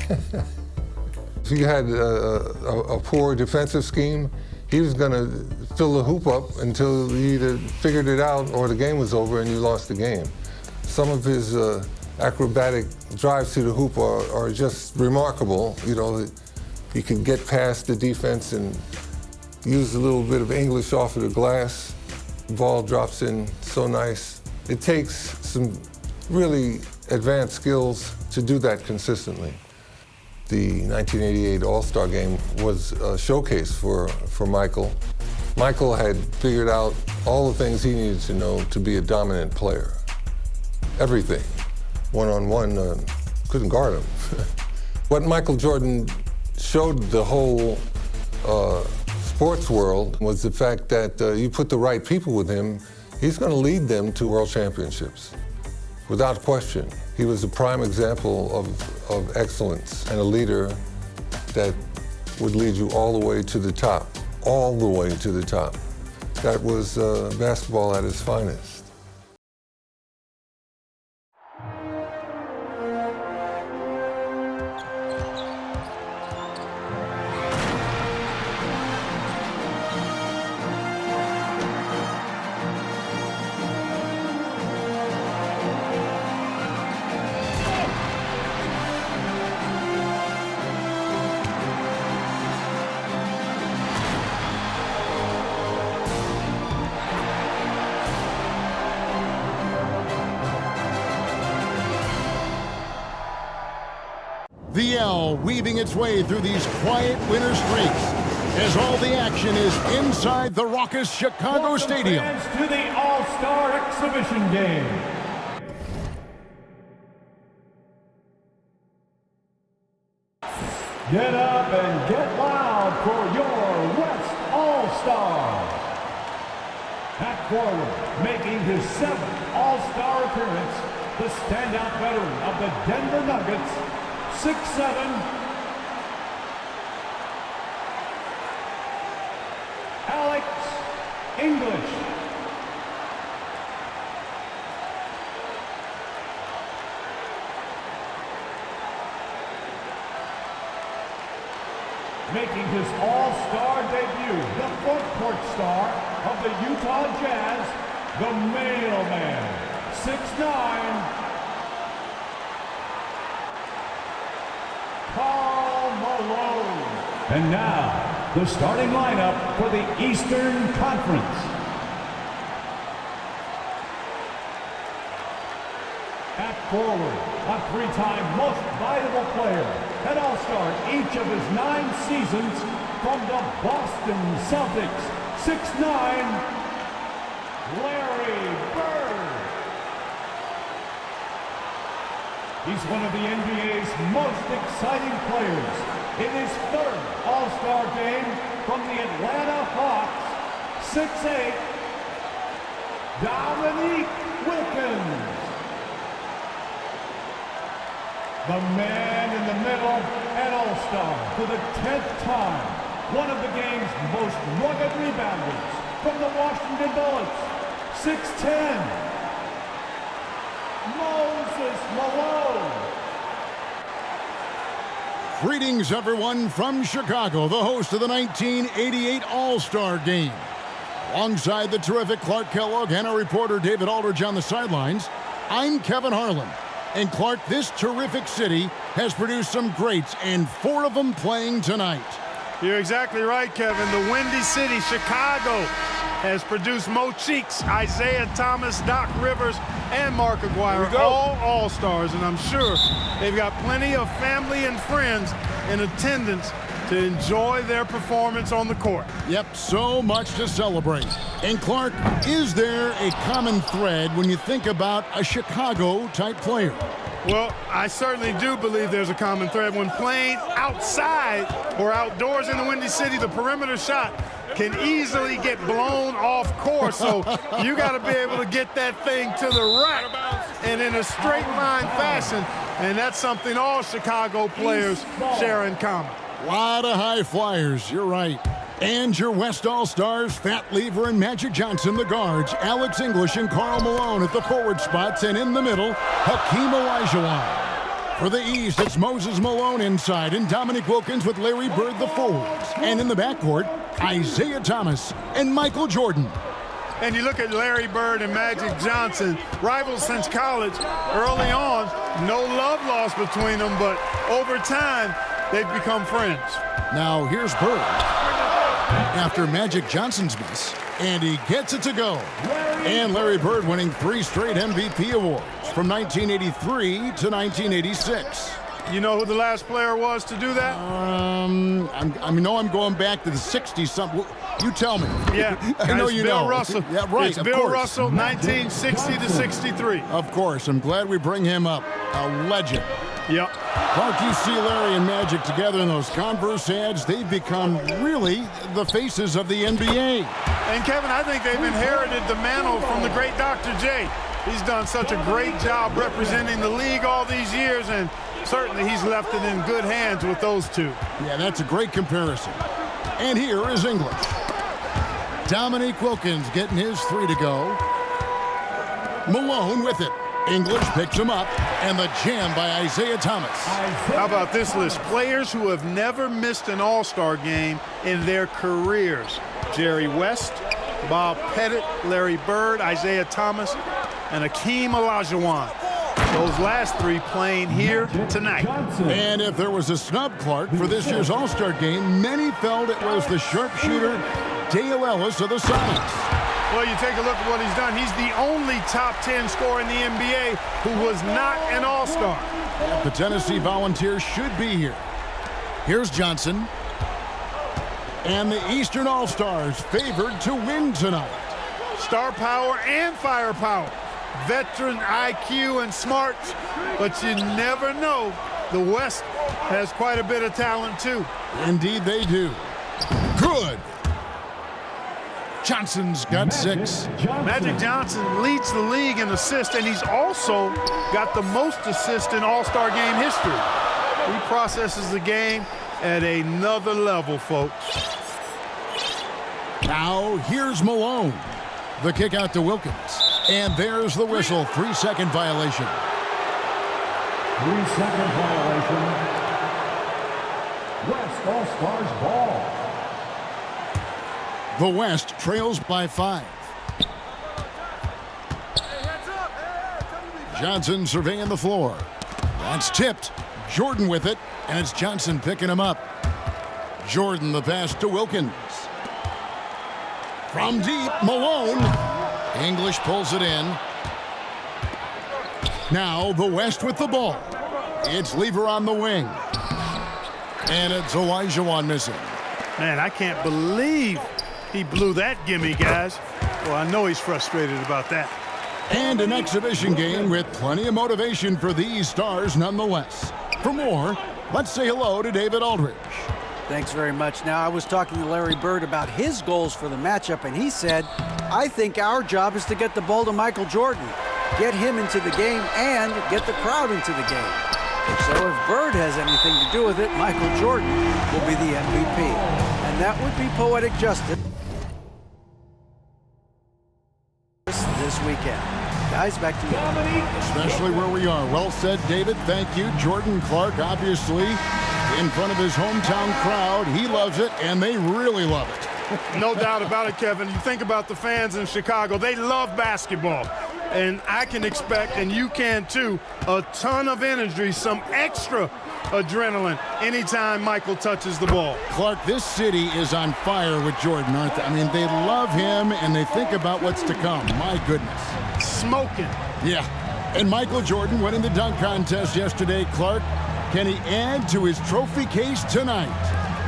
If you had a poor defensive scheme, he was going to fill the hoop up until you either figured it out or the game was over and you lost the game. Some of his acrobatic drives to the hoop are just remarkable. You know, he can get past the defense and use a little bit of English off of the glass. The ball drops in so nice. It takes some really advanced skills to do that consistently. The 1988 All-Star Game was a showcase for Michael. Michael had figured out all the things he needed to know to be a dominant player. Everything. One-on-one, couldn't guard him. What Michael Jordan showed the whole sports world was the fact that you put the right people with him, he's going to lead them to world championships, without question. He was a prime example of excellence and a leader that would lead you all the way to the top, all the way to the top. That was basketball at its finest. The L weaving its way through these quiet winter streaks as all the action is inside the raucous Chicago Stadium. Fans to the All-Star Exhibition Game. Get up and get loud for your West All-Star. At forward, making his 7th All-Star appearance, the standout veteran of the Denver Nuggets, 6'7", Alex English. Making his All-Star debut, the front-court star of the Utah Jazz, the mailman, 6'9", Karl Malone. And now, the starting lineup for the Eastern Conference. At forward, a 3-time most valuable player, an All-Star each of his 9 seasons from the Boston Celtics, 6'9", Larry Bird. He's one of the NBA's most exciting players. In his 3rd All-Star game from the Atlanta Hawks, 6'8", Dominique Wilkins. The man in the middle, an All-Star for the 10th time. One of the game's most rugged rebounders from the Washington Bullets, 6'10", Moses Malone. Greetings, everyone, from Chicago, the host of the 1988 All-Star Game. Alongside the terrific Clark Kellogg and our reporter David Aldridge on the sidelines, I'm Kevin Harlan. And Clark, this terrific city has produced some greats, and 4 of them playing tonight. You're exactly right, Kevin. The Windy City, Chicago, has produced Mo Cheeks, Isaiah Thomas, Doc Rivers, and Mark Aguirre, all All-Stars, and I'm sure they've got plenty of family and friends in attendance to enjoy their performance on the court. Yep, so much to celebrate. And Clark, is there a common thread when you think about a Chicago-type player? Well, I certainly do believe there's a common thread. When playing outside or outdoors in the Windy City, the perimeter shot can easily get blown off course. So you got to be able to get that thing to the rack and in a straight line fashion. And that's something all Chicago players share in common. A lot of high flyers, you're right. And your West All-Stars, Fat Lever and Magic Johnson, the guards, Alex English and Karl Malone at the forward spots, and in the middle, Hakeem Olajuwon. For the East, it's Moses Malone inside and Dominique Wilkins with Larry Bird the forwards. And in the backcourt, Isaiah Thomas and Michael Jordan. And you look at Larry Bird and Magic Johnson, rivals since college. Early on, no love lost between them, but over time, they've become friends. Now here's Bird. After Magic Johnson's miss, and he gets it to go. And Larry Bird winning 3 straight MVP awards from 1983 to 1986. You know who the last player was to do that? I'm going back to the 60s. Something. You tell me. Yeah, I know you Bill know. Russell. Yeah, right. It's of Bill course. Russell, 1960 to 63. Of course. I'm glad we bring him up. A legend. Yep. Clark, you see Larry and Magic together in those Converse ads. They've become really the faces of the NBA. And Kevin, I think they've inherited the mantle from the great Dr. J. He's done such a great job representing the league all these years, and certainly he's left it in good hands with those two. Yeah, that's a great comparison. And here is English. Dominique Wilkins getting his 3 to go. Malone with it. English picks him up, and the jam by Isaiah Thomas. How about this list? Players who have never missed an All-Star game in their careers. Jerry West, Bob Pettit, Larry Bird, Isaiah Thomas, and Akeem Olajuwon. Those last 3 playing here tonight. And if there was a snub, Clark, for this year's All-Star game, many felt it was the sharpshooter Dale Ellis of the Sonics. Well, you take a look at what he's done. He's the only top 10 scorer in the NBA who was not an All-Star. The Tennessee Volunteers should be here. Here's Johnson. And the Eastern All-Stars favored to win tonight. Star power and firepower. Veteran IQ and smarts, but you never know. The West has quite a bit of talent, too. Indeed they do. Good. Johnson's got 6. Magic Johnson leads the league in assists, and he's also got the most assists in All-Star game history. He processes the game at another level, folks. Now here's Malone. The kick out to Wilkins. And there's the whistle. 3-second violation. 3-second violation. West All-Stars ball. The West trails by 5. Johnson surveying the floor. That's tipped. Jordan with it, and it's Johnson picking him up. Jordan the pass to Wilkins. From deep, Malone. English pulls it in. Now the West with the ball. It's Lever on the wing. And it's Olajuwon missing. Man, I can't believe he blew that gimme, guys. Well, I know he's frustrated about that. And an exhibition game with plenty of motivation for these stars nonetheless. For more, let's say hello to David Aldridge. Thanks very much. Now, I was talking to Larry Bird about his goals for the matchup, and he said, I think our job is to get the ball to Michael Jordan, get him into the game, and get the crowd into the game. So if Bird has anything to do with it, Michael Jordan will be the MVP. And that would be poetic justice this weekend. Guys, back to you. Especially where we are. Well said, David. Thank you. Jordan Clark, obviously, in front of his hometown crowd. He loves it, and they really love it. No doubt about it, Kevin. You think about the fans in Chicago. They love basketball. And I can expect, and you can too, a ton of energy, some extra adrenaline anytime Michael touches the ball. Clark, this city is on fire with Jordan, aren't they? I mean, they love him, and they think about what's to come. My goodness. Smoking. Yeah. And Michael Jordan winning the dunk contest yesterday. Clark, can he add to his trophy case tonight?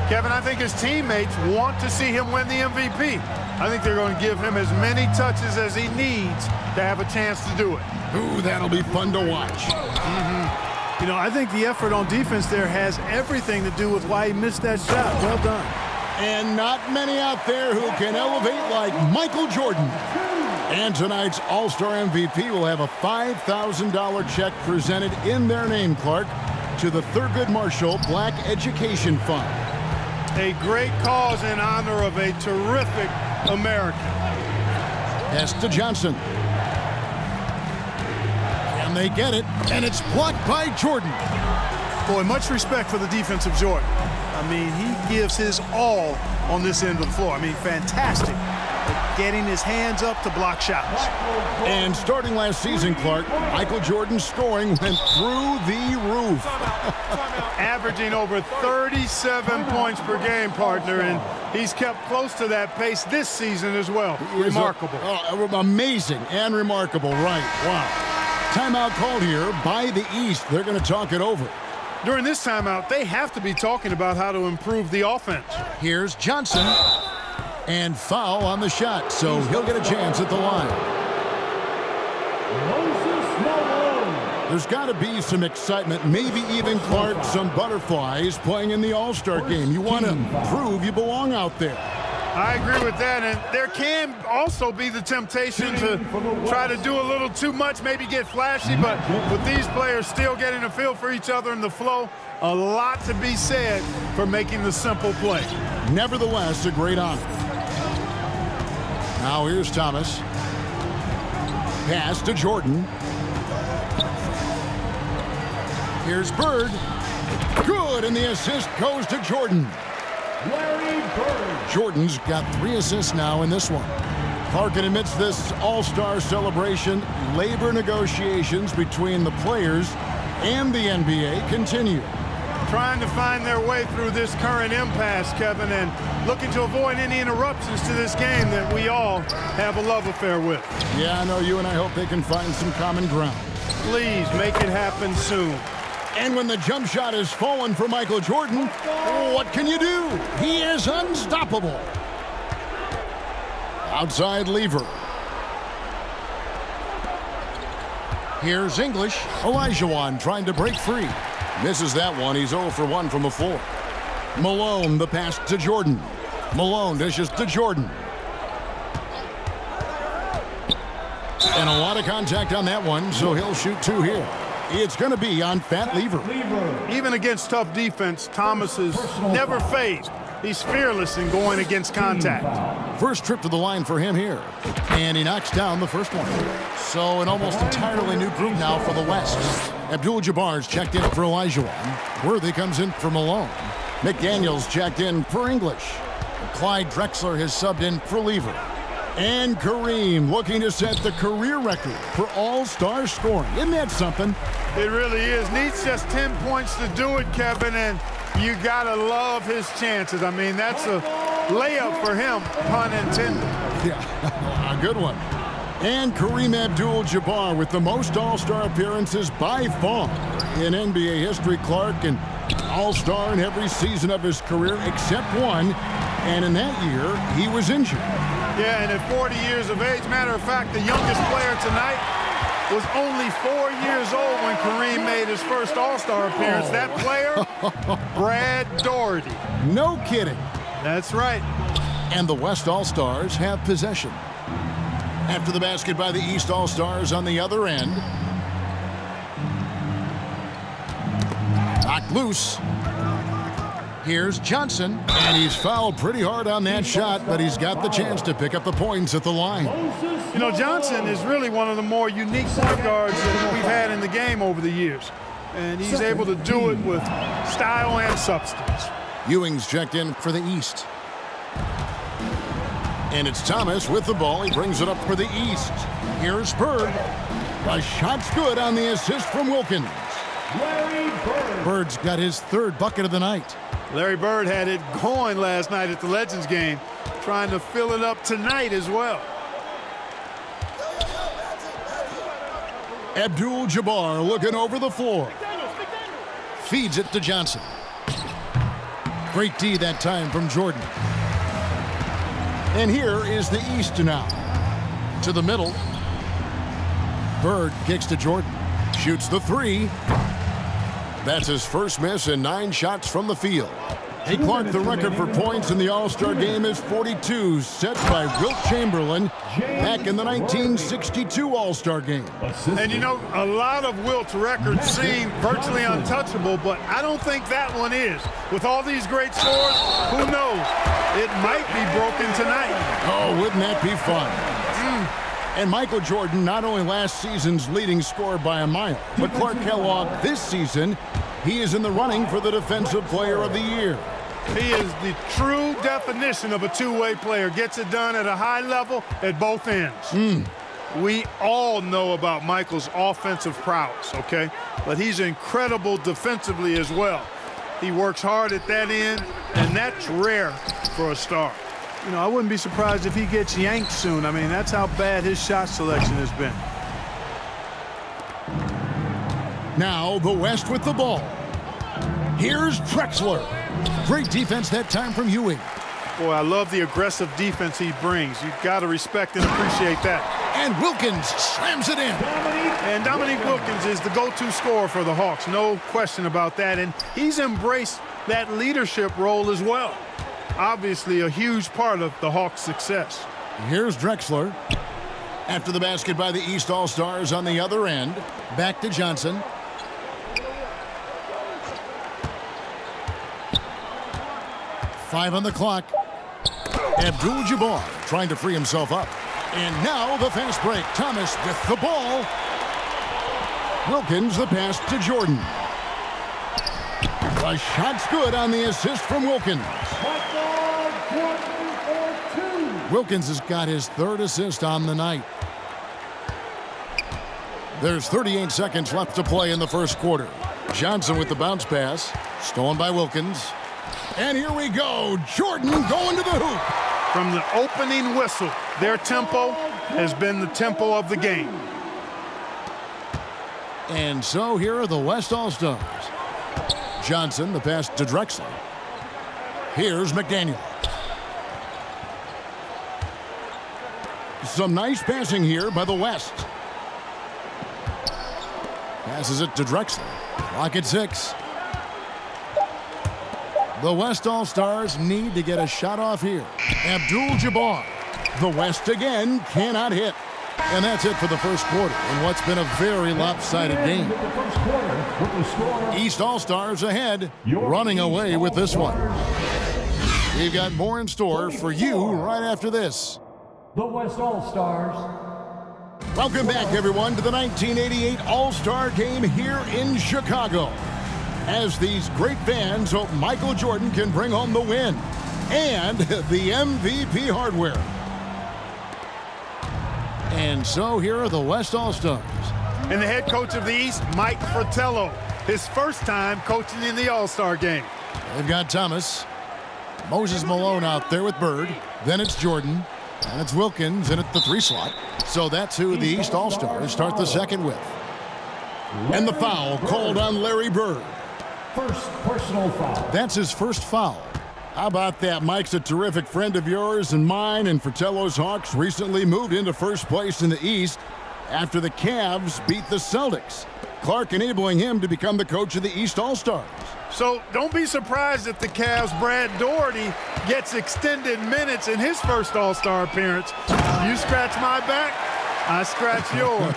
Kevin, I think his teammates want to see him win the MVP. I think they're going to give him as many touches as he needs to have a chance to do it. Ooh, that'll be fun to watch. You know, I think the effort on defense there has everything to do with why he missed that shot. Well done. And not many out there who can elevate like Michael Jordan. And tonight's All-Star MVP will have a $5,000 check presented in their name, Clark, to the Thurgood Marshall Black Education Fund. A great cause in honor of a terrific American. Pass to Johnson. And they get it, and it's blocked by Jordan. Boy, much respect for the defensive Jordan. I mean, he gives his all on this end of the floor. I mean, fantastic at getting his hands up to block shots. And starting last season, Clark, Michael Jordan's scoring went through the roof. Averaging over 37 points per game, partner, and he's kept close to that pace this season as well. Remarkable. Amazing and remarkable, right. Wow. Timeout called here by the East. They're going to talk it over. During this timeout, they have to be talking about how to improve the offense. Here's Johnson. And foul on the shot, so he'll get a chance at the line. There's got to be some excitement, maybe even, Clark, some butterflies playing in the All-Star game. You want to prove you belong out there. I agree with that, and there can also be the temptation to try to do a little too much, maybe get flashy, but with these players still getting a feel for each other in the flow, a lot to be said for making the simple play. Nevertheless, a great honor. Now here's Thomas. Pass to Jordan. Here's Bird. Good, and the assist goes to Jordan. Larry Bird. Jordan's got 3 assists now in this one. Harkin admits this All-Star celebration, labor negotiations between the players and the NBA continue. Trying to find their way through this current impasse, Kevin, and looking to avoid any interruptions to this game that we all have a love affair with. Yeah, I know you and I hope they can find some common ground. Please make it happen soon. And when the jump shot is fallen for Michael Jordan, what can you do? He is unstoppable. Outside lever. Here's English. Olajuwon trying to break free. Misses that one. He's 0 for 1 from the floor. Malone, the pass to Jordan. Malone dishes to Jordan. And a lot of contact on that one, so he'll shoot 2 here. It's going to be on Fat Lever. Even against tough defense, Thomas is never phased. He's fearless in going against contact. First trip to the line for him here. And he knocks down the first one. So an almost entirely new group now for the West. Abdul-Jabbar's checked in for Olajuwon. Worthy comes in for Malone. McDaniels checked in for English. Clyde Drexler has subbed in for Lever. And Kareem looking to set the career record for all-star scoring. Isn't that something? It really is. Needs just 10 points to do it, Kevin, and you got to love his chances. I mean, that's a layup for him, pun intended. Yeah, a good one. And Kareem Abdul-Jabbar with the most all-star appearances by far in NBA history, Clark, and all-star in every season of his career except one. And in that year, he was injured. Yeah, and at 40 years of age, matter of fact, the youngest player tonight was only 4 years old when Kareem made his first All-Star appearance. That player, Brad Daugherty. No kidding. That's right. And the West All-Stars have possession. After the basket by the East All-Stars on the other end. Knocked loose. Here's Johnson, and he's fouled pretty hard on that shot, but he's got the chance to pick up the points at the line. You know, Johnson is really one of the more unique point guards that we've had in the game over the years. And he's able to do it with style and substance. Ewing's checked in for the East. And it's Thomas with the ball. He brings it up for the East. Here's Bird. The shot's good on the assist from Wilkins. Larry Bird. Bird's got his 3rd bucket of the night. Larry Bird had it going last night at the Legends game, trying to fill it up tonight as well. Abdul-Jabbar looking over the floor. Feeds it to Johnson. Great D that time from Jordan. And here is the East now. To the middle. Bird kicks to Jordan. Shoots the 3. That's his first miss and 9 shots from the field. Hey, Clark, the record for points in the All-Star game is 42, set by Wilt Chamberlain back in the 1962 All-Star game. And you know, a lot of Wilt's records seem virtually untouchable, but I don't think that one is. With all these great scores, who knows? It might be broken tonight. Oh, wouldn't that be fun? And Michael Jordan, not only last season's leading scorer by a mile, but Clark Kellogg this season, he is in the running for the Defensive Player of the Year. He is the true definition of a two-way player. Gets it done at a high level at both ends. We all know about Michael's offensive prowess, okay? But he's incredible defensively as well. He works hard at that end, and that's rare for a star. You know, I wouldn't be surprised if he gets yanked soon. I mean, that's how bad his shot selection has been. Now the West with the ball. Here's Drexler. Great defense that time from Ewing. Boy, I love the aggressive defense he brings. You've got to respect and appreciate that. And Wilkins slams it in. And Dominique Wilkins is the go-to scorer for the Hawks. No question about that. And he's embraced that leadership role as well. Obviously a huge part of the Hawks' success. Here's Drexler. After the basket by the East All-Stars on the other end. Back to Johnson. Five on the clock. Abdul-Jabbar trying to free himself up. And now the fast break. Thomas with the ball. Wilkins the pass to Jordan. The shot's good on the assist from Wilkins. Wilkins has got his third assist on the night. There's 38 seconds left to play in the first quarter. Johnson with the bounce pass. Stolen by Wilkins. And here we go. Jordan going to the hoop. From the opening whistle, their tempo has been the tempo of the game. And so here are the West All-Stars. Johnson, the pass to Drexler. Here's McDaniel. Some nice passing here by the West. Passes it to Drexler. Clock at 6. The West All-Stars need to get a shot off here. Abdul-Jabbar. The West again cannot hit. And that's it for the first quarter in what's been a very lopsided game. East All-Stars ahead, running away with this one. We've got more in store for you right after this. The West All-Stars. Welcome back, everyone, to the 1988 All-Star Game here in Chicago. As these great fans hope Michael Jordan can bring home the win and the MVP hardware. And so here are the West All-Stars. And the head coach of the East, Mike Fratello, his first time coaching in the All-Star game. They've got Thomas. Moses Malone out there with Bird. Then it's Jordan. And it's Wilkins in at the 3 slot. So that's who the East All-Stars start the second with. And the foul called on Larry Bird. First personal foul. That's his first foul. How about that? Mike's a terrific friend of yours and mine, and Fratello's Hawks recently moved into first place in the East after the Cavs beat the Celtics. Clark enabling him to become the coach of the East All-Stars. So don't be surprised if the Cavs' Brad Daugherty gets extended minutes in his first All-Star appearance. You scratch my back, I scratch yours.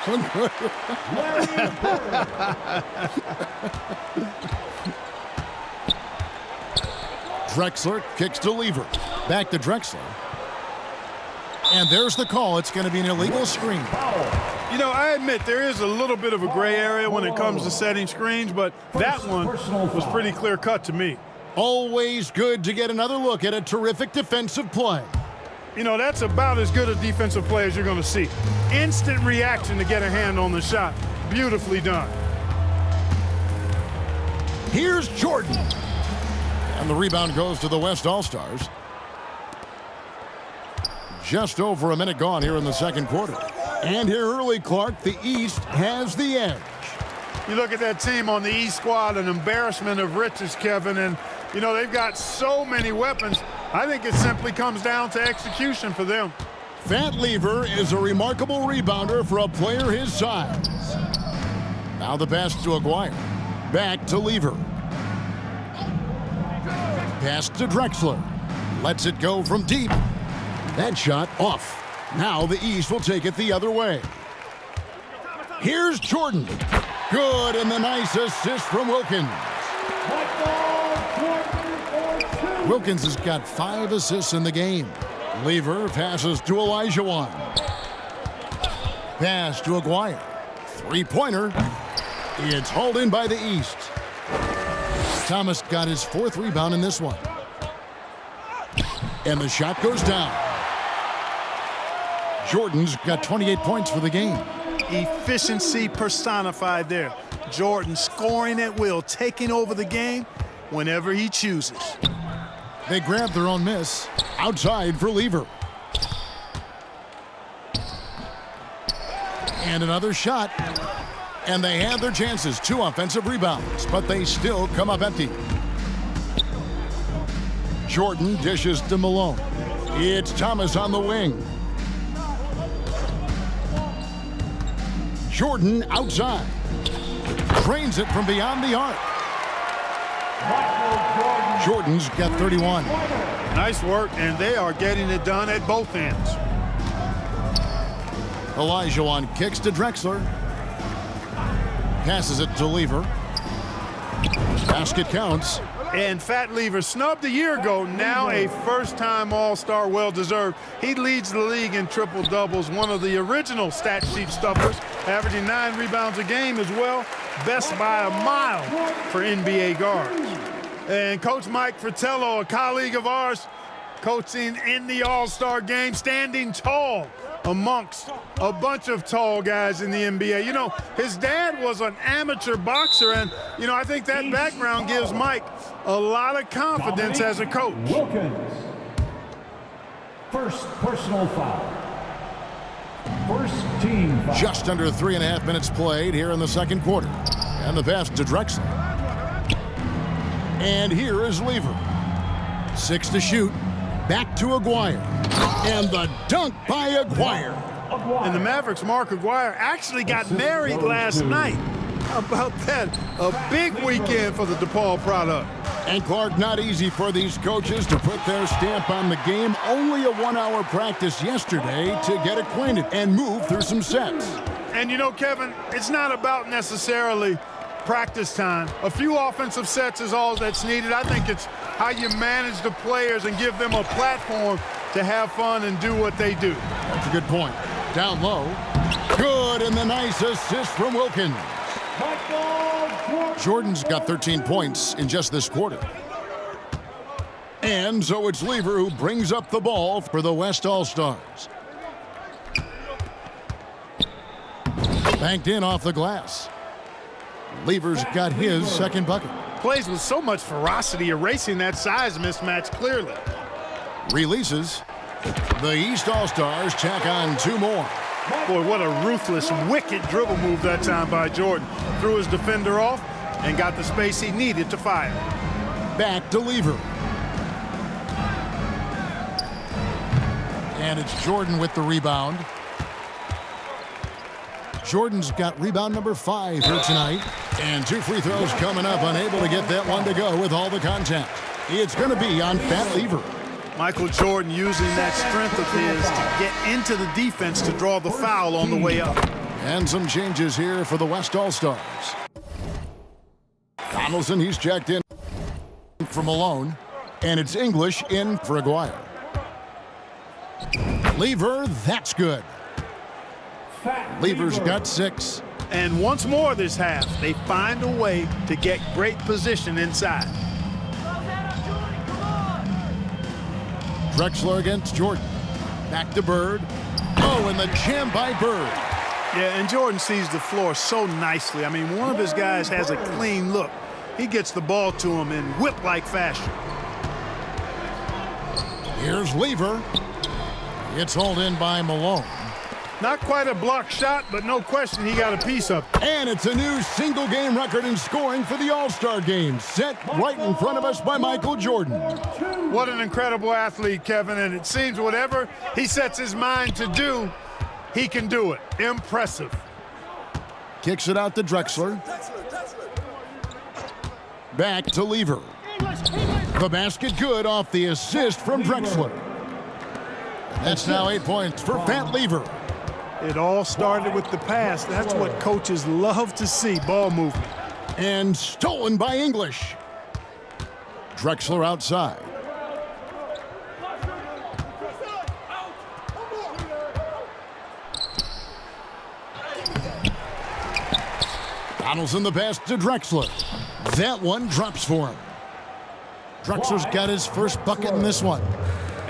Drexler kicks to Lever. Back to Drexler. And there's the call. It's going to be an illegal screen. You know, I admit there is a little bit of a gray area when it comes to setting screens, but that one was pretty clear cut to me. Always good to get another look at a terrific defensive play. You know, that's about as good a defensive play as you're going to see. Instant reaction to get a hand on the shot. Beautifully done. Here's Jordan. And the rebound goes to the West All-Stars. Just over a minute gone here in the second quarter. And here early, Clark, the East has the edge. You look at that team on the East squad, an embarrassment of riches, Kevin, and, you know, they've got so many weapons. I think it simply comes down to execution for them. Fat Lever is a remarkable rebounder for a player his size. Now the pass to Aguirre. Back to Lever. Pass to Drexler. Lets it go from deep. That shot off. Now the East will take it the other way. Here's Jordan. Good, and the nice assist from Wilkins. Wilkins has got 5 assists in the game. Lever passes to Elijah Wan. pass to Aguirre. Three-pointer. It's hauled in by the East. Thomas got his 4th rebound in this one. And the shot goes down. Jordan's got 28 points for the game. Efficiency personified there. Jordan scoring at will, taking over the game whenever he chooses. They grab their own miss. Outside for Lever. And another shot. And they have their chances. 2 offensive rebounds, but they still come up empty. Jordan dishes to Malone. It's Thomas on the wing. Jordan outside. Drains it from beyond the arc. Jordan's got 31. Nice work, and they are getting it done at both ends. Olajuwon kicks to Drexler. Passes it to Lever. Basket counts. And Fat Lever, snubbed a year ago, now a first-time All-Star, well-deserved. He leads the league in triple-doubles, one of the original stat sheet stuffers, averaging 9 rebounds a game as well. Best by a mile for NBA guards. And Coach Mike Fratello, a colleague of ours, coaching in the All-Star game, standing tall amongst a bunch of tall guys in the NBA. You know, his dad was an amateur boxer, and, you know, I think that background gives Mike a lot of confidence as a coach. Wilkins. First personal foul. First team foul. Just under 3.5 minutes played here in the second quarter. And the pass to Drexler. And here is Lever. 6 to shoot. Back to Aguirre. And the dunk by Aguirre. And the Mavericks' Mark Aguirre actually got married last night. How about that? A big weekend for the DePaul product. And Clark, not easy for these coaches to put their stamp on the game. Only a 1-hour practice yesterday to get acquainted and move through some sets. And you know, Kevin, it's not about necessarily practice time. A few offensive sets is all that's needed. I think it's how you manage the players and give them a platform to have fun and do what they do. That's a good point. Down low. Good, and the nice assist from Wilkins. Jordan's got 13 points in just this quarter. And so it's Lever who brings up the ball for the West All-Stars. Banked in off the glass. Lever's got his second bucket. Plays with so much ferocity, erasing that size mismatch clearly. Releases. The East All-Stars tack on 2 more. Boy, what a ruthless, wicked dribble move that time by Jordan. Threw his defender off and got the space he needed to fire. Back to Lever. And it's Jordan with the rebound. Jordan's got rebound number 5 here tonight. And 2 free throws coming up, unable to get that one to go with all the contact. It's going to be on Fat Lever. Michael Jordan using that strength of his to get into the defense to draw the foul on the way up. And some changes here for the West All-Stars. Donaldson, he's checked in for Malone. And it's English in for Aguirre. Lever, that's good. Lever's got 6. And once more this half, they find a way to get great position inside. Drexler against Jordan. Back to Bird. Oh, and the jam by Bird. Yeah, and Jordan sees the floor so nicely. I mean, one of his guys has a clean look. He gets the ball to him in whip-like fashion. Here's Lever. It's hauled in by Malone. Not quite a block shot, but no question he got a piece of it. And it's a new single-game record in scoring for the All-Star game, set right in front of us by Michael Jordan. What an incredible athlete, Kevin, and it seems whatever he sets his mind to do, he can do it. Impressive. Kicks it out to Drexler. Back to Lever. The basket good off the assist from Drexler. That's now 8 points for Fat Lever. It all started with the pass. That's what coaches love to see, ball movement. And stolen by English. Drexler outside. Donaldson the pass to Drexler. That one drops for him. Drexler's got his first bucket in this one.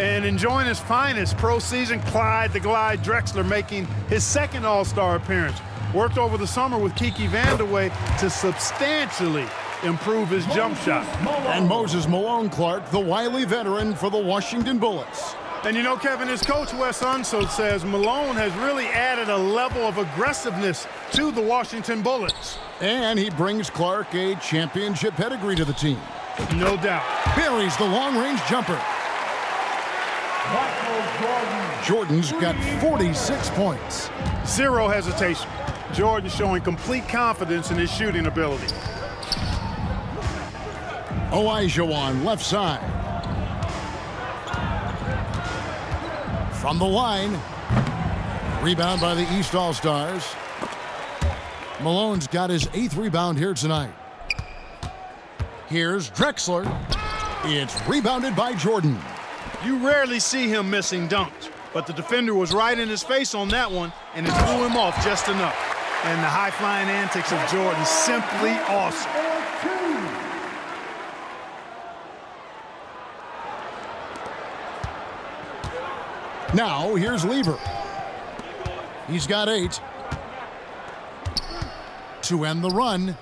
And enjoying his finest pro season, Clyde the Glide Drexler making his second All-Star appearance. Worked over the summer with Kiki Vandeweghe to substantially improve his jump shot. And Moses Malone Clark, the wily veteran for the Washington Bullets. And you know, Kevin, his coach Wes Unseld says Malone has really added a level of aggressiveness to the Washington Bullets. And he brings Clark a championship pedigree to the team. No doubt. Buries the long-range jumper. Jordan's got 46 points. Zero hesitation. Jordan showing complete confidence in his shooting ability. Olajuwon left side. From the line. Rebound by the East All-Stars. Malone's got his 8th rebound here tonight. Here's Drexler. It's rebounded by Jordan. You rarely see him missing dunks, but the defender was right in his face on that one, and it threw him off just enough. And the high-flying antics of Jordan simply awesome. Now, here's Lever. He's got 8. To end the run.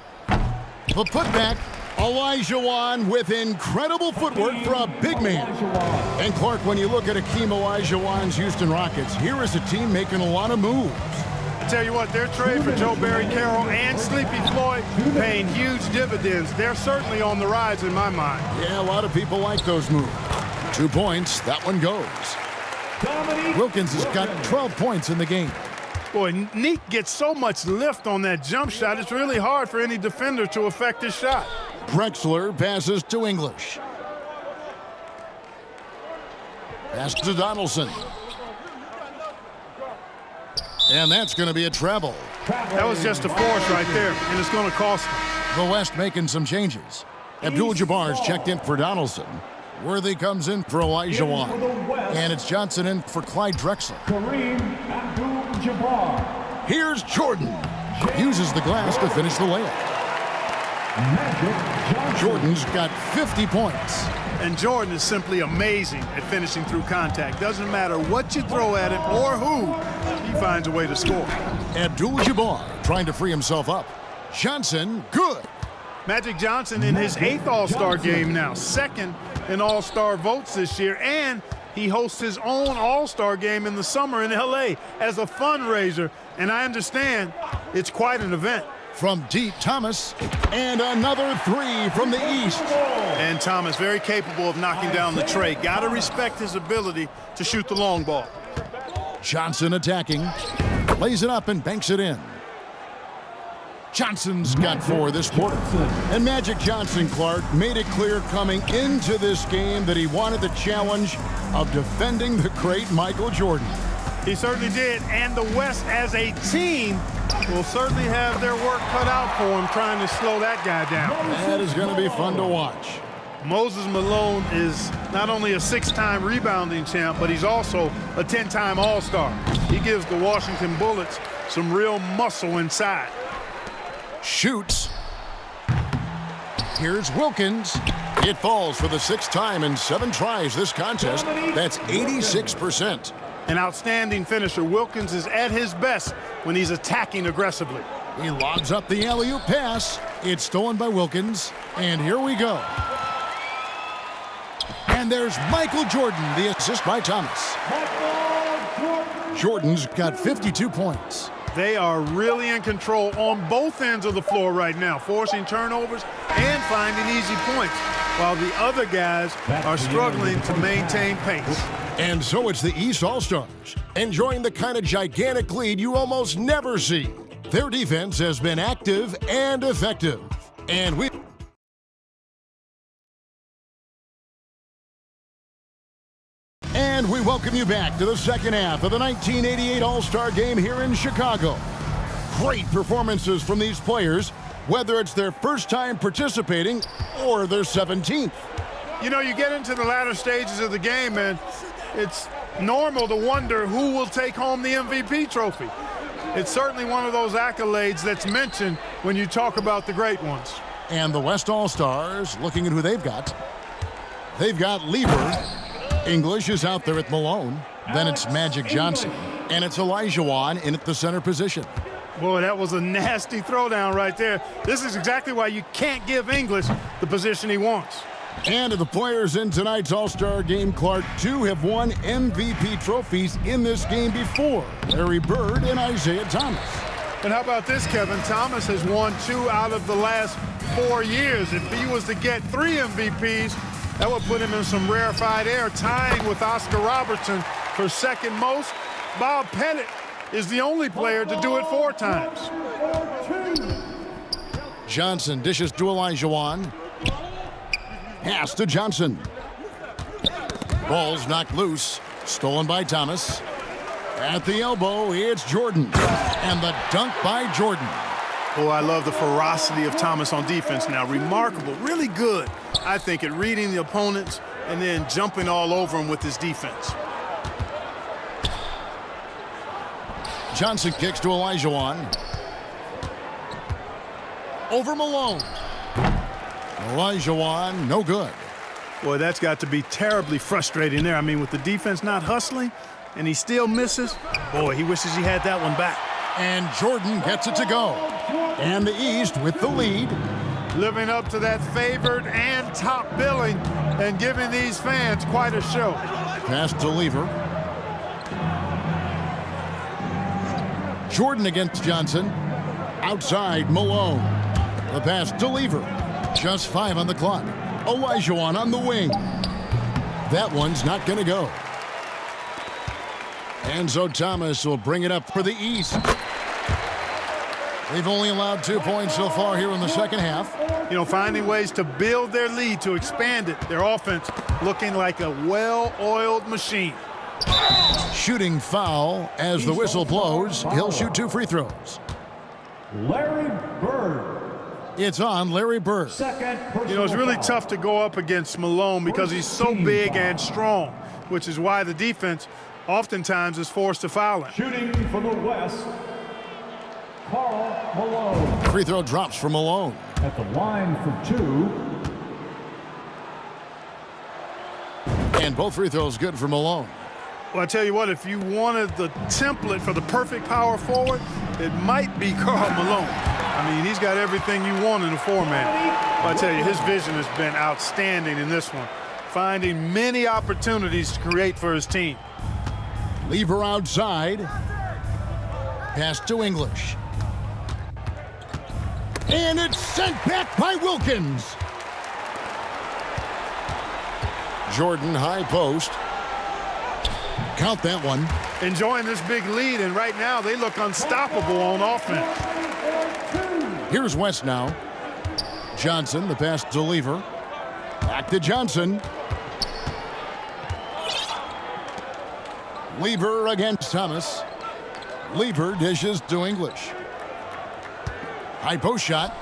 The putback. Olajuwon with incredible footwork for a big man. And Clark, when you look at Akeem Olajuwon's Houston Rockets, here is a team making a lot of moves. I tell you what, their trade for Joe Barry Carroll and Sleepy Floyd paying huge dividends. They're certainly on the rise in my mind. Yeah, a lot of people like those moves. 2 points, that one goes. Wilkins has got 12 points in the game. Boy, Neek gets so much lift on that jump shot, it's really hard for any defender to affect his shot. Drexler passes to English. Pass to Donaldson. And that's going to be a travel. That was just a force right there, and it's going to cost him. The West making some changes. Abdul-Jabbar's checked in for Donaldson. Worthy comes in for Olajuwon. And it's Johnson in for Clyde Drexler. Kareem Abdul-Jabbar. Here's Jordan. Uses the glass to finish the layup. Jordan's got 50 points. And Jordan is simply amazing at finishing through contact. Doesn't matter what you throw at him or who, he finds a way to score. Abdul-Jabbar trying to free himself up. Johnson, good. Magic Johnson in his 8th All-Star game now, 2nd in All-Star votes this year, and he hosts his own All-Star game in the summer in LA as a fundraiser, and I understand it's quite an event. From deep, Thomas, and another 3 from the East. And Thomas very capable of knocking down the tray. Got to respect his ability to shoot the long ball. Johnson attacking, lays it up and banks it in. Johnson's got 4 this quarter. And Magic Johnson, Clark, made it clear coming into this game that he wanted the challenge of defending the great Michael Jordan. He certainly did, and the West as a team will certainly have their work cut out for him trying to slow that guy down. That is going to be fun to watch. Moses Malone is not only a 6-time rebounding champ, but he's also a 10-time All-Star. He gives the Washington Bullets some real muscle inside. Shoots. Here's Wilkins. It falls for the 6th time in 7 tries this contest. That's 86%. An outstanding finisher. Wilkins is at his best when he's attacking aggressively. He lobs up the alley-oop pass. It's stolen by Wilkins. And here we go. And there's Michael Jordan, the assist by Thomas. Jordan's got 52 points. They are really in control on both ends of the floor right now, forcing turnovers and finding easy points, while the other guys are struggling to maintain pace. And so it's the East All-Stars, enjoying the kind of gigantic lead you almost never see. Their defense has been active and effective. And we welcome you back to the second half of the 1988 All-Star Game here in Chicago. Great performances from these players, whether it's their first time participating or their 17th. You know, you get into the latter stages of the game, and it's normal to wonder who will take home the MVP trophy. it's certainly one of those accolades that's mentioned when you talk about the great ones. And the West All-Stars, looking at who they've got. They've got Lieber. English is out there at Malone. Then it's Magic Johnson. And it's Olajuwon in at the center position. Boy, that was a nasty throwdown right there. This is exactly why you can't give English the position he wants. And of the players in tonight's All-Star game, Clark, 2 have won MVP trophies in this game before. Larry Bird and Isaiah Thomas. And how about this, Kevin? Thomas has won 2 out of the last 4 years. If he was to get 3 MVPs, that would put him in some rarefied air, tying with Oscar Robertson for second most. Bob Pettit is the only player to do it 4 times. Johnson dishes to Olajuwon. Pass to Johnson. Ball's knocked loose. Stolen by Thomas. At the elbow, it's Jordan. And the dunk by Jordan. Oh, I love the ferocity of Thomas on defense now. Remarkable, really good, I think, at reading the opponents and then jumping all over them with his defense. Johnson kicks to Olajuwon. Over Malone. Olajuwon, no good. Boy, that's got to be terribly frustrating there. I mean, with the defense not hustling and he still misses, boy, he wishes he had that one back. And Jordan gets it to go. And the East with the lead. Living up to that favored and top billing and giving these fans quite a show. Pass to Lever. Jordan against Johnson. Outside, Malone. The pass to Lever. Just 5 on the clock. Olajuwon on the wing. That one's not going to go. And so Thomas will bring it up for the East. They've only allowed 2 points so far here in the second half. You know, finding ways to build their lead, to expand it. Their offense looking like a well-oiled machine. Shooting foul as the whistle blows. He'll shoot 2 free throws. Larry Bird. It's on Larry Bird. You know, it's really tough to go up against Malone because he's so big and strong, which is why the defense oftentimes is forced to foul him. Shooting from the West, Karl Malone. Free throw drops for Malone. At the line for 2. And both free throws good for Malone. Well, I tell you what, if you wanted the template for the perfect power forward, it might be Karl Malone. I mean, he's got everything you want in a 4-man. But I tell you, his vision has been outstanding in this one, finding many opportunities to create for his team. Lever outside. Pass to English. And it's sent back by Wilkins. Jordan high post. Count that one. Enjoying this big lead, and right now they look unstoppable on offense. Here's West now. Johnson, the pass to Lever. Back to Johnson. Lever against Thomas. Lever dishes to English. High post shot.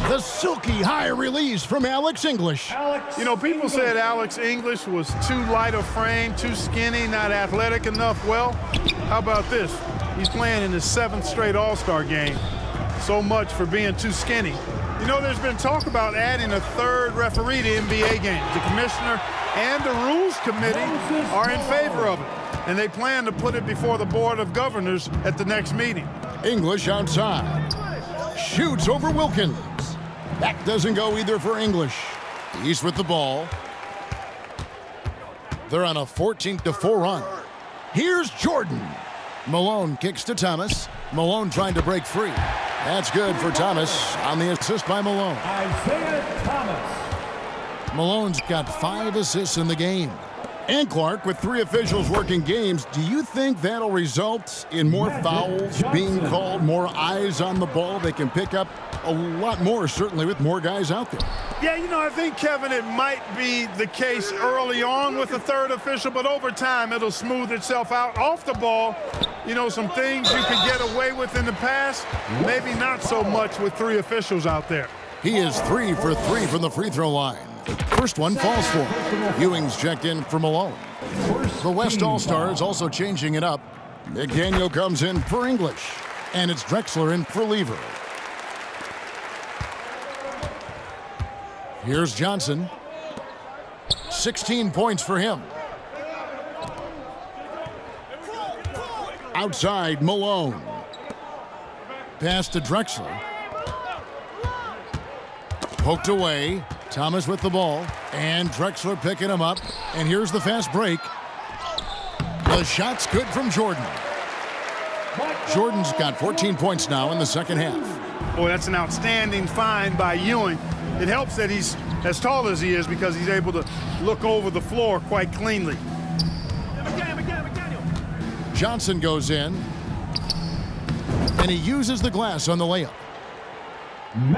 The silky high release from Alex English. You know, people said Alex English was too light of frame, too skinny, not athletic enough. Well, how about this? He's playing in his 7th straight All-Star game. So much for being too skinny. You know, there's been talk about adding a 3rd referee to NBA games. The commissioner and the rules committee are in favor of it, and they plan to put it before the Board of Governors at the next meeting. English outside. Shoots over Wilkins. That doesn't go either for English. East with the ball. They're on a 14-4 run. Here's Jordan. Malone kicks to Thomas. Malone trying to break free. That's good for Thomas on the assist by Malone. Isaiah Thomas. Malone's got 5 assists in the game. And Clark, with 3 officials working games, do you think that'll result in more fouls being called, more eyes on the ball? They can pick up a lot more, certainly, with more guys out there. Yeah, you know, I think, Kevin, it might be the case early on with the 3rd official, but over time it'll smooth itself out. Off the ball, you know, some things you could get away with in the past, maybe not so much with 3 officials out there. He is 3 for 3 from the free throw line. First one falls for him. Ewing's checked in for Malone. The West All-Stars also changing it up. McDaniel comes in for English. And it's Drexler in for reliever. Here's Johnson. 16 points for him. Outside, Malone. Pass to Drexler. Poked away. Thomas with the ball. And Drexler picking him up. And here's the fast break. The shot's good from Jordan. Jordan's got 14 points now in the second half. Boy, that's an outstanding find by Ewing. It helps that he's as tall as he is because he's able to look over the floor quite cleanly. Johnson goes in, and he uses the glass on the layup.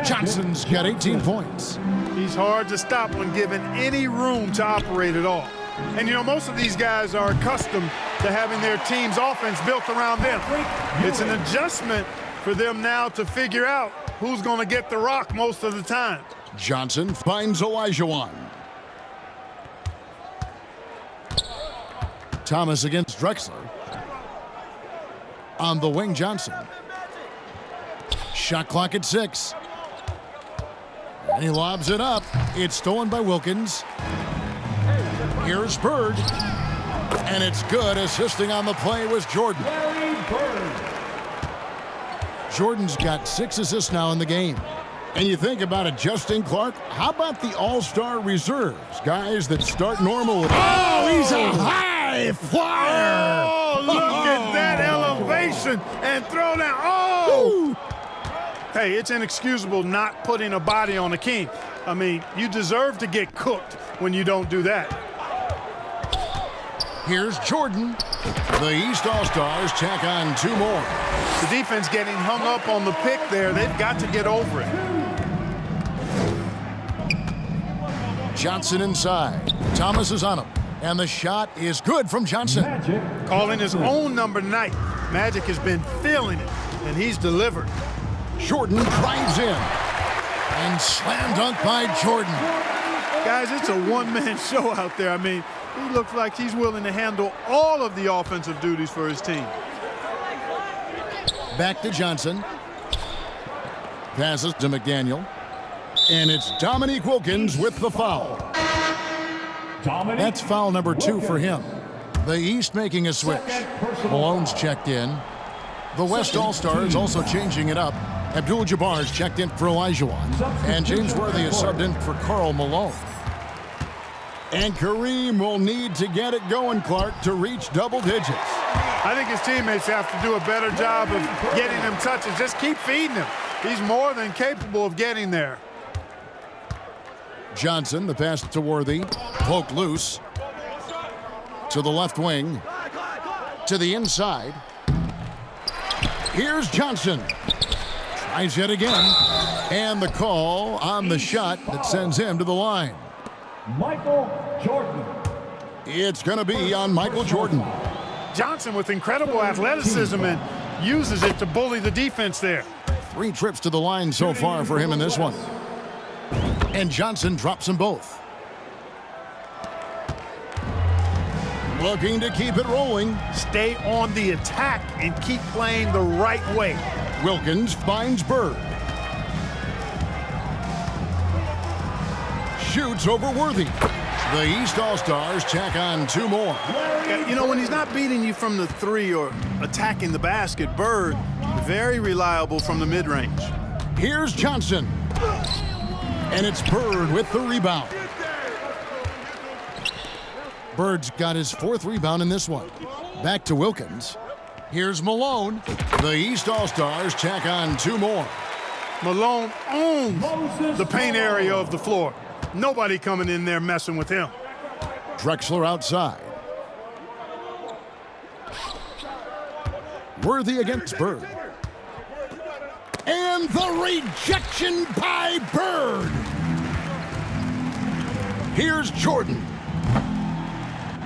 Johnson's got 18 points. He's hard to stop when given any room to operate at all. And, you know, most of these guys are accustomed to having their team's offense built around them. It's an adjustment for them now to figure out who's going to get the rock most of the time. Johnson finds Olajuwon. Thomas against Drexler. On the wing, Johnson. Shot clock at 6. And he lobs it up. It's stolen by Wilkins. Here's Bird. And it's good. Assisting on the play was Jordan. Jordan's got 6 assists now in the game. And you think about adjusting, Clark, how about the all-star reserves? Guys that start normal. Oh, he's a high flyer. Oh, look at that elevation and throw down. Oh! Hey, it's inexcusable not putting a body on a king. I mean, you deserve to get cooked when you don't do that. Here's Jordan. The East All-Stars tack on 2 more. The defense getting hung up on the pick there. They've got to get over it. Johnson inside. Thomas is on him. And the shot is good from Johnson. Calling his own number tonight. Magic has been feeling it, and he's delivered. Jordan drives in. And slam dunk by Jordan. Guys, it's a one-man show out there. I mean, he looks like he's willing to handle all of the offensive duties for his team. Back to Johnson. Passes to McDaniel. And it's Dominique Wilkins with the foul. That's foul number 2 for him. The East making a switch. Malone's checked in. The West All-Stars also changing it up. Abdul-Jabbar's checked in for Olajuwon. And James Worthy is subbed in for Karl Malone. And Kareem will need to get it going, Clark, to reach double digits. I think his teammates have to do a better job of getting him touches. Just keep feeding him. He's more than capable of getting there. Johnson, the pass to Worthy. Poked loose. To the left wing. To the inside. Here's Johnson. Tries yet again. And the call on the shot that sends him to the line. Michael Jordan. It's going to be on Michael Jordan. Johnson with incredible athleticism and uses it to bully the defense there. 3 trips to the line so far for him in this one. And Johnson drops them both. Looking to keep it rolling. Stay on the attack and keep playing the right way. Wilkins finds Bird. Shoots over Worthy. The East All-Stars tack on 2 more. You know, when he's not beating you from the 3 or attacking the basket, Bird, very reliable from the mid-range. Here's Johnson. And it's Bird with the rebound. Bird's got his 4th rebound in this one. Back to Wilkins. Here's Malone. The East All-Stars tack on 2 more. Malone owns the paint area of the floor. Nobody coming in there messing with him. Drexler outside. Worthy against Bird. And the rejection by Bird. Here's Jordan.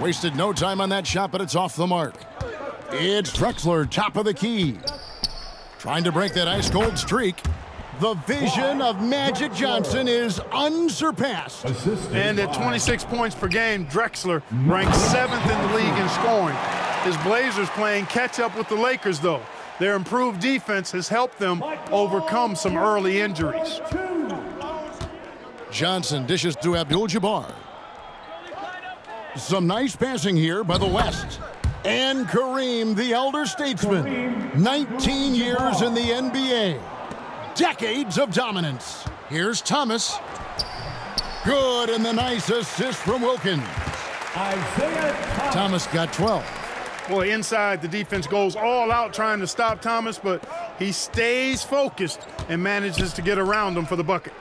Wasted no time on that shot, but it's off the mark. It's Drexler, top of the key. Trying to break that ice-cold streak. The vision of Magic Johnson is unsurpassed. And at 26 points per game, Drexler ranks 7th in the league in scoring. His Blazers playing catch-up with the Lakers, though. Their improved defense has helped them overcome some early injuries. Johnson dishes to Abdul-Jabbar. Some nice passing here by the West. And Kareem, the elder statesman. 19 years in the NBA. Decades of dominance. Here's Thomas. Good, and the nice assist from Wilkins. Isaiah Thomas got 12. Boy, inside, the defense goes all out trying to stop Thomas, but he stays focused and manages to get around him for the bucket.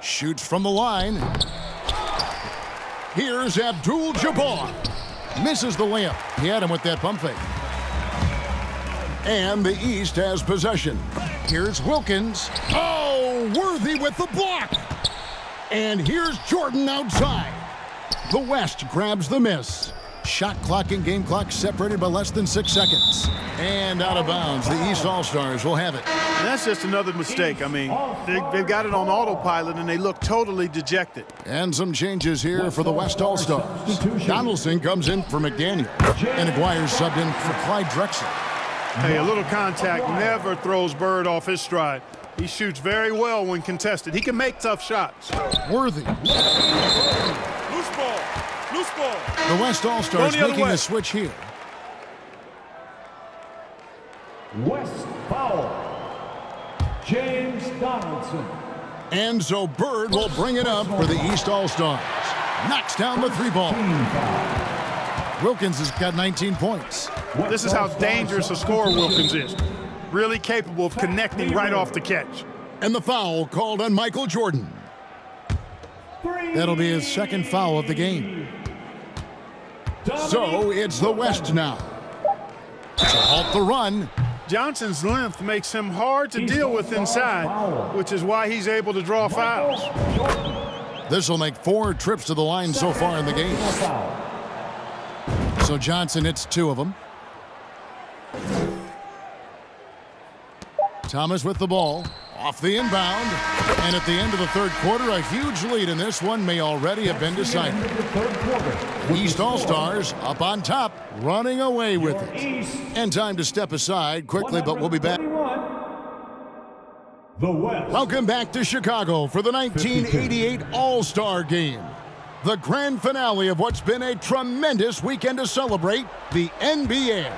Shoots from the line. Here's Abdul-Jabbar. Misses the layup. He had him with that pump fake. And the East has possession. Here's Wilkins. Oh, Worthy with the block. And here's Jordan outside. The West grabs the miss. Shot clock and game clock separated by less than 6 seconds. And out of bounds. The East All-Stars will have it. And that's just another mistake. I mean, they've got it on autopilot, and they look totally dejected. And some changes here for the West All-Stars. Donaldson comes in for McDaniel. And Aguirre's subbed in for Clyde Drexel. Hey, a little contact never throws Bird off his stride. He shoots very well when contested. He can make tough shots. Worthy. Loose ball. Loose ball. The West All-Stars making a switch here. West foul. James Donaldson. And so Bird will bring it up for the East All-Stars. Knocks down the three ball. Wilkins has got 19 points. This is how dangerous a scorer Wilkins is. Really capable of connecting right off the catch. And the foul called on Michael Jordan. That'll be his second foul of the game. So it's the West now. To halt the run. Johnson's length makes him hard to deal with inside, which is why he's able to draw fouls. This will make 4 trips to the line so far in the game. So Johnson hits 2 of them. Thomas with the ball. Off the inbound. And at the end of the third quarter, a huge lead in this one may already have been decided. East All-Stars up on top, running away with it. And time to step aside quickly, but we'll be back. The West. Welcome back to Chicago for the 1988 All-Star Game. The grand finale of what's been a tremendous weekend to celebrate the NBA.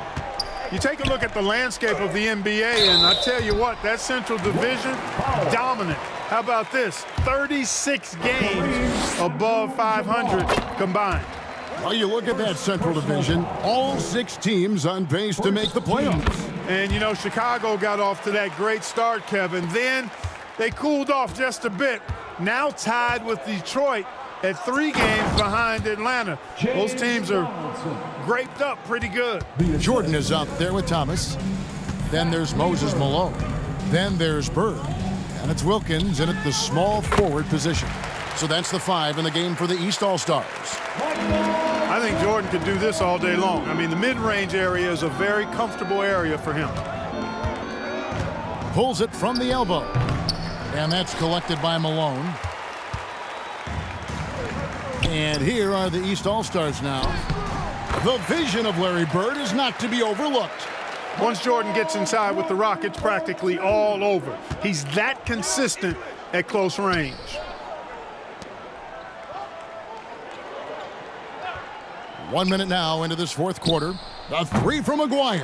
You take a look at the landscape of the NBA, and I tell you what, that Central Division, dominant. How about this? 36 games above 500 combined. Well, you look at that Central Division, all 6 teams on pace to make the playoffs. And, you know, Chicago got off to that great start, Kevin. Then they cooled off just a bit. Now tied with Detroit at 3 games behind Atlanta. Those teams are graped up pretty good. Jordan is out there with Thomas. Then there's Moses Malone. Then there's Bird. And it's Wilkins in at the small forward position. So that's the 5 in the game for the East All-Stars. I think Jordan could do this all day long. I mean, the mid-range area is a very comfortable area for him. Pulls it from the elbow. And that's collected by Malone. And here are the East All-Stars now. The vision of Larry Bird is not to be overlooked. Once Jordan gets inside with the rock, it's practically all over. He's that consistent at close range. One minute now into this fourth quarter. A 3 from Aguirre.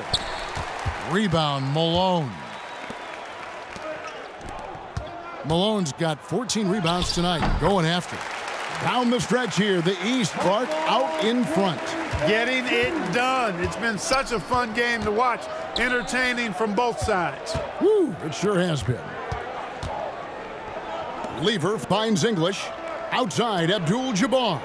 Rebound, Malone. Malone's got 14 rebounds tonight. Going after it. Down the stretch here, the East Clark out in front. Getting it done. It's been such a fun game to watch. Entertaining from both sides. Woo, it sure has been. Lever finds English. Outside, Abdul-Jabbar.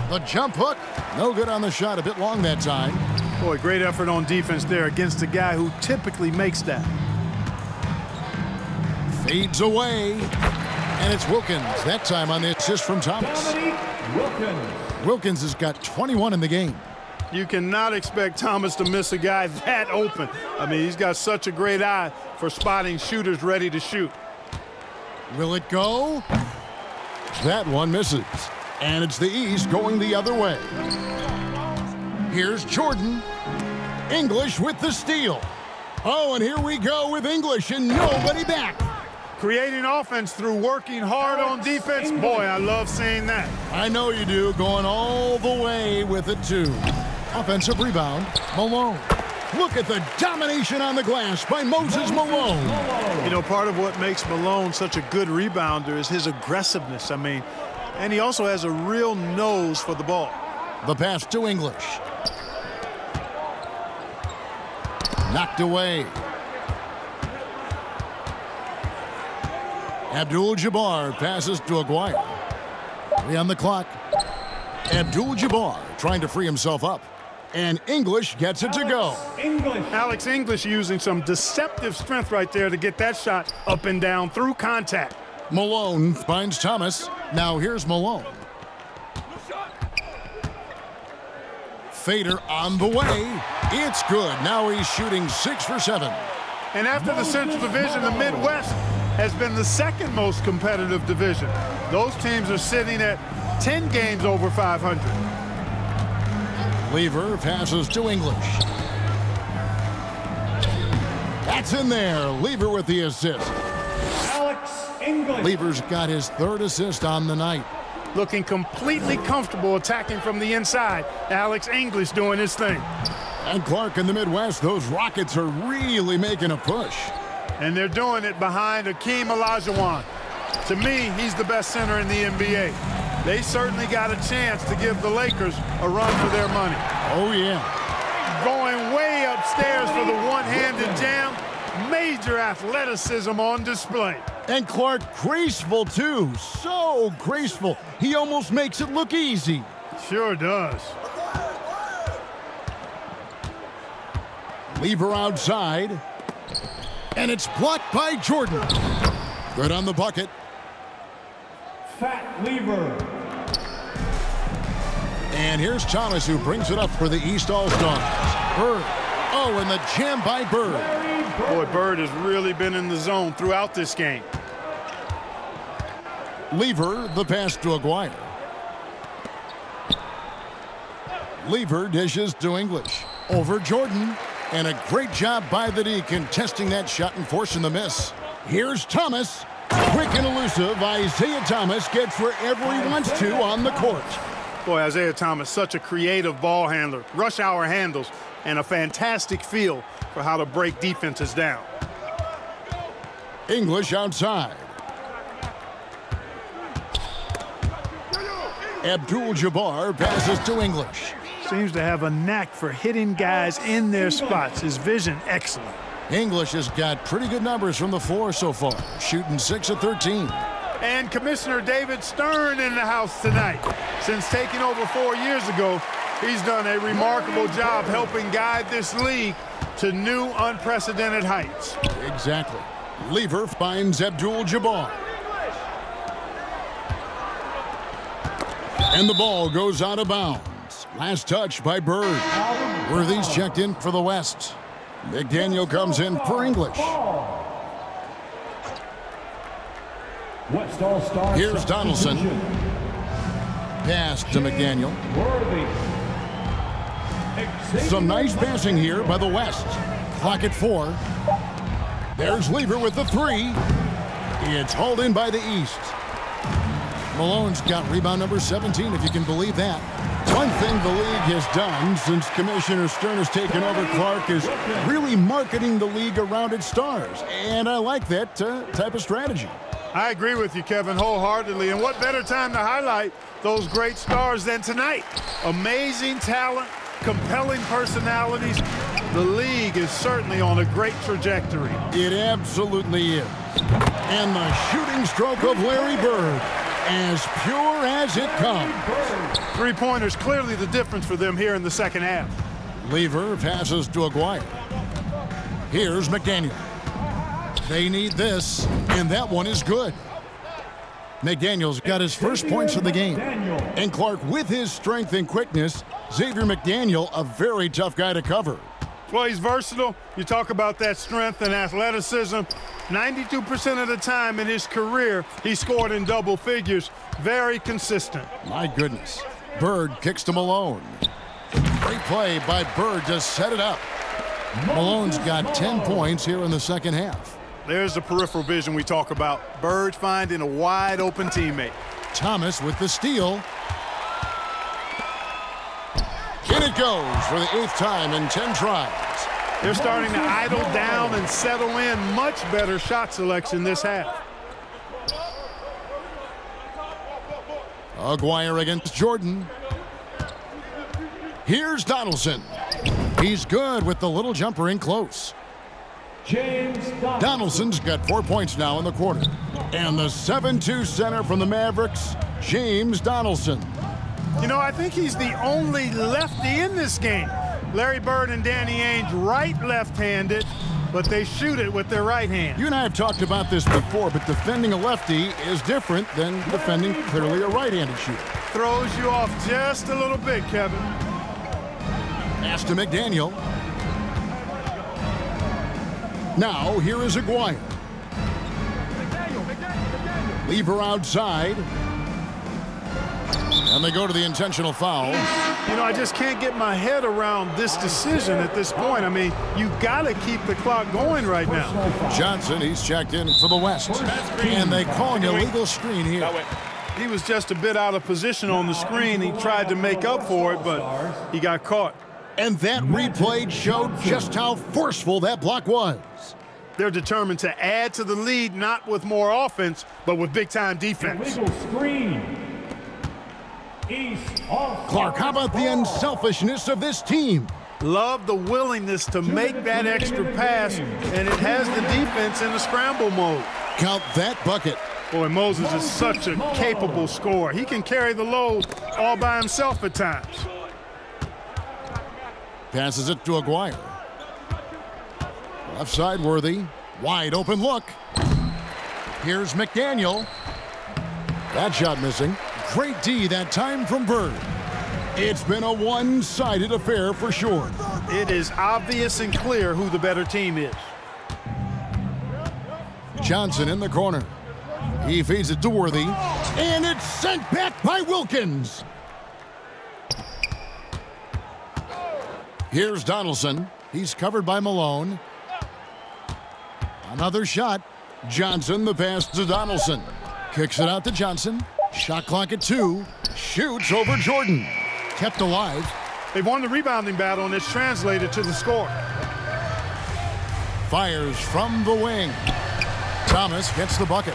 The jump hook. No good on the shot. A bit long that time. Boy, great effort on defense there against a guy who typically makes that. Fades away. And it's Wilkins, that time on the assist from Thomas. Wilkins has got 21 in the game. You cannot expect Thomas to miss a guy that open. I mean, he's got such a great eye for spotting shooters ready to shoot. Will it go? That one misses. And it's the East going the other way. Here's Jordan. English with the steal. Oh, and here we go with English and nobody back. Creating offense through working hard on defense. Boy, I love seeing that. I know you do, going all the way with it, too. Offensive rebound, Malone. Look at the domination on the glass by Moses Malone. You know, part of what makes Malone such a good rebounder is his aggressiveness. I mean, and he also has a real nose for the ball. The pass to English. Knocked away. Abdul-Jabbar passes to Aguirre. 3 on the clock. Abdul-Jabbar trying to free himself up. And English gets it to go. Alex English using some deceptive strength right there to get that shot up and down through contact. Malone finds Thomas. Now here's Malone. Fader on the way. It's good. Now he's shooting 6 for 7. And after the Central Division, the Midwest has been the second most competitive division. Those teams are sitting at 10 games over 500. Lever passes to English. That's in there. Lever with the assist. Alex English. Lever's got his 3rd assist on the night. Looking completely comfortable attacking from the inside. Alex English doing his thing. And Clark in the Midwest, those Rockets are really making a push. And they're doing it behind Hakeem Olajuwon. To me, he's the best center in the NBA. They certainly got a chance to give the Lakers a run for their money. Oh, yeah. Going way upstairs for the one-handed jam. Major athleticism on display. And Clark graceful, too. So graceful. He almost makes it look easy. Sure does. Lever outside. And it's blocked by Jordan. Good on the bucket. Fat Lever. And here's Thomas, who brings it up for the East All-Stars. Bird. Oh, and the jam by Bird. Boy, Bird has really been in the zone throughout this game. Lever, the pass to Aguirre. Lever dishes to English. Over Jordan. And a great job by the D contesting that shot and forcing the miss. Here's Thomas. Quick and elusive, Isaiah Thomas gets wherever he wants to on the court. Boy, Isaiah Thomas, such a creative ball handler. Rush hour handles and a fantastic feel for how to break defenses down. English outside. Abdul-Jabbar passes to English. Seems to have a knack for hitting guys in their spots. His vision, excellent. English has got pretty good numbers from the floor so far, shooting 6 of 13. And Commissioner David Stern in the house tonight. Since taking over 4 years ago, he's done a remarkable job helping guide this league to new unprecedented heights. Exactly. Lever finds Abdul-Jabbar. And the ball goes out of bounds. Last touch by Bird. Worthy's checked in for the West. McDaniel comes in for English. West All-Star. Here's Donaldson. Pass to McDaniel. Some nice passing here by the West. Clock at 4. There's Lever with the 3. It's hauled in by the East. Malone's got rebound number 17, if you can believe that. One thing the league has done since Commissioner Stern has taken over, Clark, is really marketing the league around its stars. And I like that type of strategy. I agree with you, Kevin, wholeheartedly. And what better time to highlight those great stars than tonight? Amazing talent, compelling personalities. The league is certainly on a great trajectory. It absolutely is. And the shooting stroke of Larry Bird, as pure as it comes. Three-pointers clearly the difference for them here in the second half. Lever passes to Aguirre. Here's McDaniel. They need this, and that one is good. McDaniel's got his first points of the game. And Clark, with his strength and quickness, Xavier McDaniel, a very tough guy to cover. Well, he's versatile. You talk about that strength and athleticism. 92% of the time in his career, he scored in double figures. Very consistent. My goodness. Bird kicks to Malone. Great play by Bird to set it up. Malone's got 10 points here in the second half. There's the peripheral vision we talk about. Bird finding a wide open teammate. Thomas with the steal. In it goes for the 8th time in 10 tries. They're starting to idle down and settle in. Much better shot selection this half. Aguirre against Jordan. Here's Donaldson. He's good with the little jumper in close. James Donaldson's got 4 points now in the quarter. And the 7-2 center from the Mavericks, James Donaldson. You know, I think he's the only lefty in this game. Larry Bird and Danny Ainge right-left-handed, but they shoot it with their right hand. You and I have talked about this before, but defending a lefty is different than defending clearly a right-handed shooter. Throws you off just a little bit, Kevin. Pass to McDaniel. Now, here is Aguirre. Leave her outside. And they go to the intentional foul. You know, I just can't get my head around this decision at this point. I mean, you got to keep the clock going right now. Johnson, he's checked in for the West. And they call an illegal screen here. He was just a bit out of position on the screen. He tried to make up for it, but he got caught. And that replay showed just how forceful that block was. They're determined to add to the lead, not with more offense, but with big-time defense. Illegal screen. Clark, how about the unselfishness of this team? Love the willingness to make that extra pass, and it has the defense in the scramble mode. Count that bucket. Boy, Moses is such a capable scorer. He can carry the load all by himself at times. Passes it to Aguirre. Left side Worthy. Wide open look. Here's McDaniel. That shot missing. Great D that time from Bird. It's been a one-sided affair for sure. It is obvious and clear who the better team is. Johnson in the corner. He feeds it to Worthy. And it's sent back by Wilkins. Here's Donaldson. He's covered by Malone. Another shot. Johnson, the pass to Donaldson. Kicks it out to Johnson. Shot clock at 2. Shoots over Jordan. Kept alive. They've won the rebounding battle, and it's translated to the score. Fires from the wing. Thomas gets the bucket.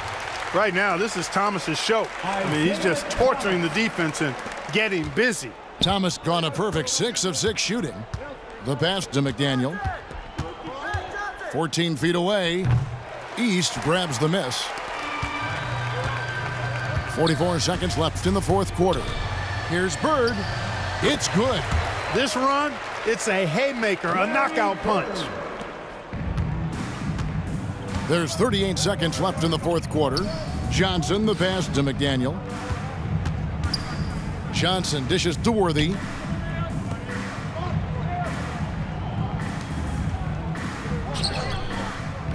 Right now, this is Thomas's show. I mean, he's just torturing the defense and getting busy. Thomas gone a perfect 6 of 6 shooting. The pass to McDaniel. 14 feet away. East grabs the miss. 44 seconds left in the fourth quarter. Here's Bird. It's good. This run, it's a haymaker, a knockout punch. There's 38 seconds left in the fourth quarter. Johnson, the pass to McDaniel. Johnson dishes to Worthy.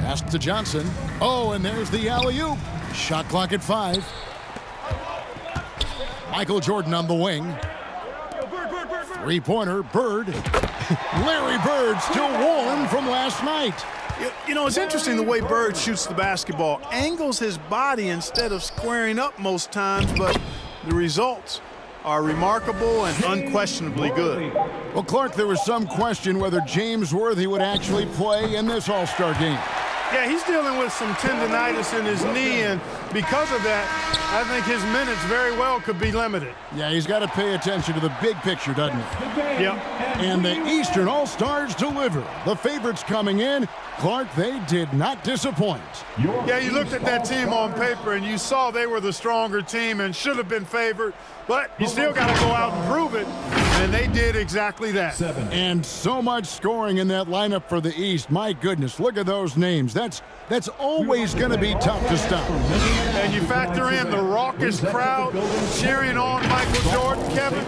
Pass to Johnson. Oh, and there's the alley-oop. Shot clock at 5. Michael Jordan on the wing. Three-pointer, Bird. Larry Bird still warm from last night. You know, it's interesting the way Bird shoots the basketball. Angles his body instead of squaring up most times, but the results are remarkable and unquestionably good. Well, Clark, there was some question whether James Worthy would actually play in this All-Star game. Yeah, he's dealing with some tendonitis in his knee, and because of that, I think his minutes very well could be limited. Yeah, he's got to pay attention to the big picture, doesn't he? Yep. And the Eastern All-Stars deliver. The favorites coming in. Clark, they did not disappoint. Yeah, you looked at that team on paper, and you saw they were the stronger team and should have been favored, but you still got to go out and prove it, and they did exactly that. And so much scoring in that lineup for the East. My goodness, look at those names. That's always going to be tough to stop. And you factor in the raucous crowd cheering on Michael Jordan, Kevin.